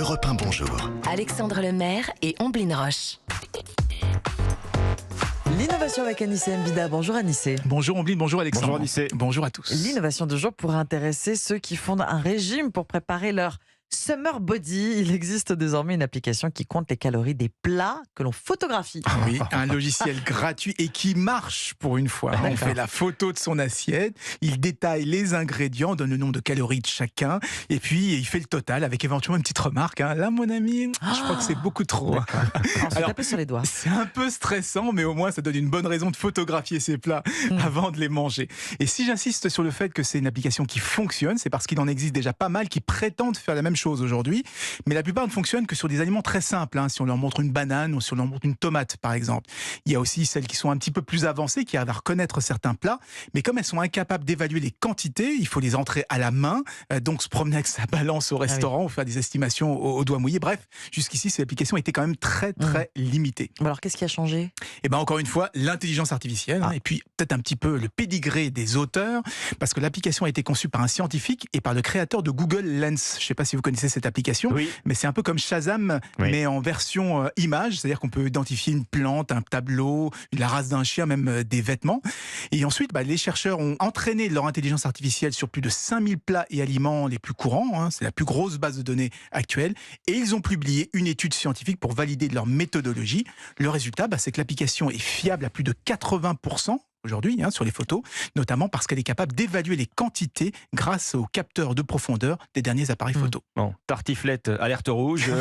Europe 1, bonjour. Alexandre Lemaire et Omblin Roche. L'innovation avec Anissé Mbida. Bonjour Anissé. Bonjour Omblin, bonjour Alexandre. Bonjour Anissé. Bonjour à tous. L'innovation du jour pourrait intéresser ceux qui font un régime pour préparer leur Summer Body. Il existe désormais une application qui compte les calories des plats que l'on photographie. Oui, un logiciel gratuit et qui marche pour une fois. On fait la photo de son assiette, il détaille les ingrédients, donne le nombre de calories de chacun, et puis il fait le total avec éventuellement une petite remarque. Là, mon ami, je crois que c'est beaucoup trop. On se tape sur les doigts. C'est un peu stressant, mais au moins ça donne une bonne raison de photographier ses plats avant de les manger. Et si j'insiste sur le fait que c'est une application qui fonctionne, c'est parce qu'il en existe déjà pas mal qui prétendent faire la même chose aujourd'hui, mais la plupart ne fonctionnent que sur des aliments très simples. Si on leur montre une banane ou si on leur montre une tomate, par exemple. Il y a aussi celles qui sont un petit peu plus avancées, qui arrivent à reconnaître certains plats, mais comme elles sont incapables d'évaluer les quantités, il faut les entrer à la main, donc se promener avec sa balance au restaurant ou faire des estimations au doigt mouillé. Bref, jusqu'ici, cette application était quand même très limitée. Alors, qu'est-ce qui a changé ? Et bien, encore une fois, l'intelligence artificielle, et puis peut-être un petit peu le pédigré des auteurs, parce que l'application a été conçue par un scientifique et par le créateur de Google Lens. Je ne sais pas si vous connaissez cette application, mais c'est un peu comme Shazam, mais en version image, c'est-à-dire qu'on peut identifier une plante, un tableau, la race d'un chien, même des vêtements. Et ensuite, les chercheurs ont entraîné leur intelligence artificielle sur plus de 5000 plats et aliments les plus courants, c'est la plus grosse base de données actuelle, et ils ont publié une étude scientifique pour valider leur méthodologie. Le résultat, c'est que l'application est fiable à plus de 80%. Aujourd'hui, sur les photos, notamment parce qu'elle est capable d'évaluer les quantités grâce aux capteurs de profondeur des derniers appareils photo. Bon, tartiflette, alerte rouge.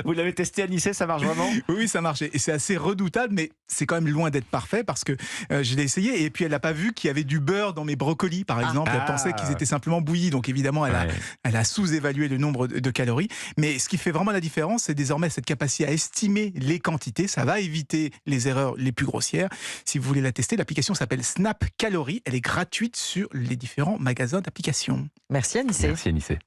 Vous l'avez testé à Nice, ça marche vraiment ? Oui, ça marche. Et c'est assez redoutable, mais c'est quand même loin d'être parfait parce que je l'ai essayé et puis elle n'a pas vu qu'il y avait du beurre dans mes brocolis, par exemple. Elle pensait qu'ils étaient simplement bouillis. Donc évidemment, elle a sous-évalué le nombre de calories. Mais ce qui fait vraiment la différence, c'est désormais cette capacité à estimer les quantités. Ça va éviter les erreurs les plus grossières. Si vous voulez la tester, l'application s'appelle Snap Calories. Elle est gratuite sur les différents magasins d'applications. Merci Anissé. Merci Anissé.